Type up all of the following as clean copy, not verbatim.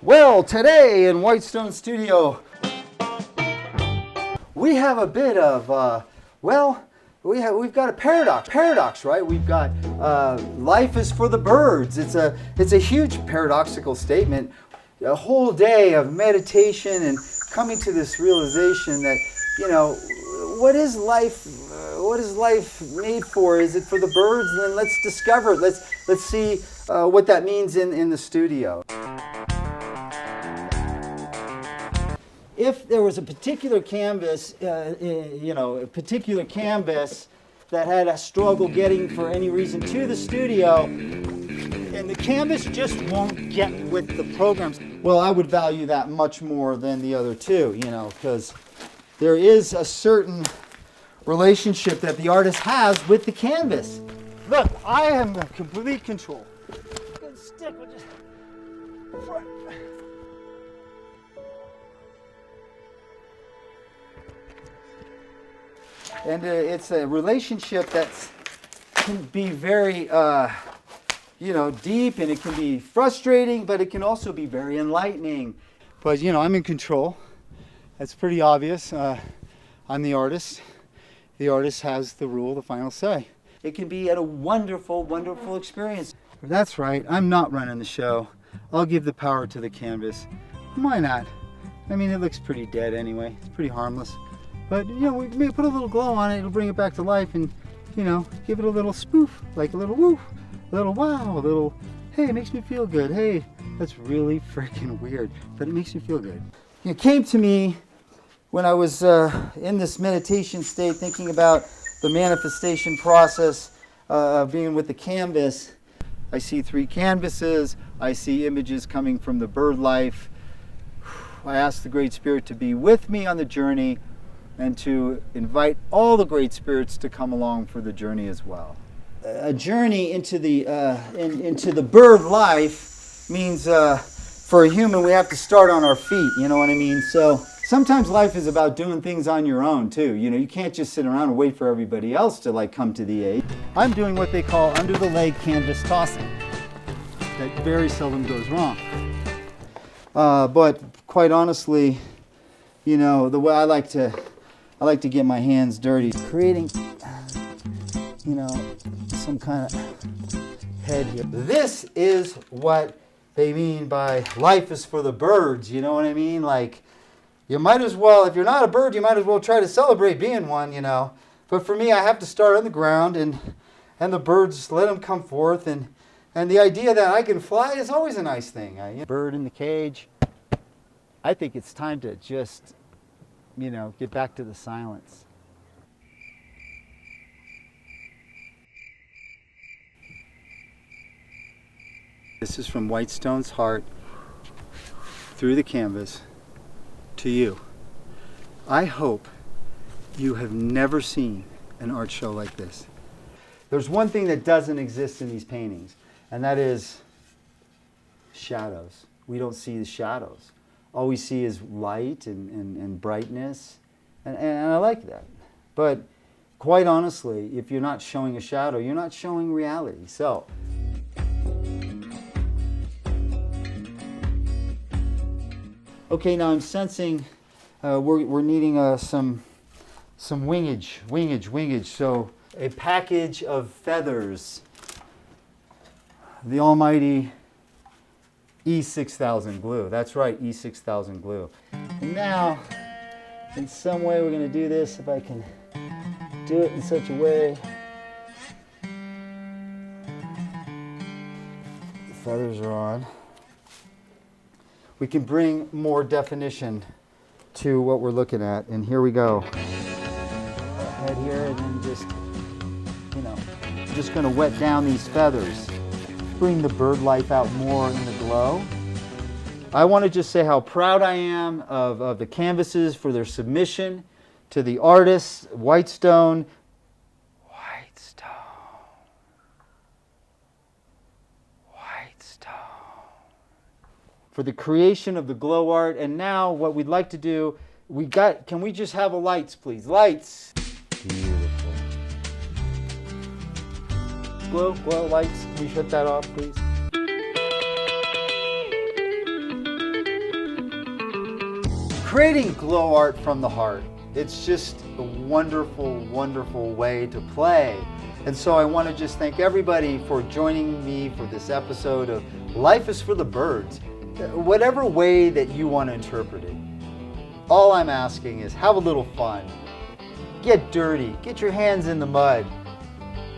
Well, today in Whitestone Studio, we have a bit of, we've got a paradox, right? We've got life is for the birds. It's a huge paradoxical statement. A whole day of meditation and coming to this realization that, what is life? What is life made for? Is it for the birds? And then let's discover it. Let's see what that means in the studio. If there was a particular canvas, that had a struggle getting for any reason to the studio, and the canvas just won't get with the programs, well, I would value that much more than the other two, because there is a certain relationship that the artist has with the canvas. Look, I am in complete control. Good stick will just front. And it's a relationship that can be very, deep, and it can be frustrating, but it can also be very enlightening. But, I'm in control. That's pretty obvious. I'm the artist. The artist has the rule, the final say. It can be a wonderful, wonderful experience. That's right. I'm not running the show. I'll give the power to the canvas. Why not? I mean, it looks pretty dead anyway. It's pretty harmless. But, we may put a little glow on it, it'll bring it back to life and, give it a little spoof, like a little woo, a little wow, a little, hey, it makes me feel good. Hey, that's really freaking weird, but it makes me feel good. It came to me when I was in this meditation state, thinking about the manifestation process of being with the canvas. I see 3 canvases, I see images coming from the bird life. I ask the Great Spirit to be with me on the journey, and to invite all the great spirits to come along for the journey as well. A journey into the bird life means for a human we have to start on our feet, you know what I mean? So sometimes life is about doing things on your own too. You can't just sit around and wait for everybody else to come to the aid. I'm doing what they call under the leg canvas tossing. That very seldom goes wrong. But quite honestly, the way I like to get my hands dirty, creating, some kind of head here. This is what they mean by life is for the birds, you know what I mean? Like, you might as well, if you're not a bird, you might as well try to celebrate being one, But for me, I have to start on the ground, and the birds, let them come forth, and the idea that I can fly is always a nice thing. Bird in the cage. I think it's time to just get back to the silence. This is from Whitestone's heart through the canvas to you. I hope you have never seen an art show like this. There's one thing that doesn't exist in these paintings, and that is shadows. We don't see the shadows. All we see is light and brightness, and I like that. But quite honestly, if you're not showing a shadow, you're not showing reality. So, okay, now I'm sensing we're needing some wingage. So a package of feathers, the almighty E6000 glue. That's right, E6000 glue. And now, in some way we're going to do this, if I can do it in such a way. The feathers are on. We can bring more definition to what we're looking at, and here we go. Head here, and then just going to wet down these feathers. Bring the bird life out more in the glow. I want to just say how proud I am of the canvases for their submission to the artists, Whitestone. For the creation of the glow art. And now what we'd like to do, can we just have a lights, please? Lights. Beautiful. Glow lights. Can we shut that off, please? creating glow art from the heart. It's just a wonderful, wonderful way to play. And so I want to just thank everybody for joining me for this episode of Life is for the Birds. Whatever way that you want to interpret it. All I'm asking is have a little fun. Get dirty, get your hands in the mud,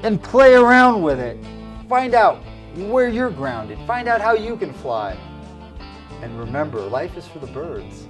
and play around with it. Find out where you're grounded. Find out how you can fly. And remember, life is for the birds.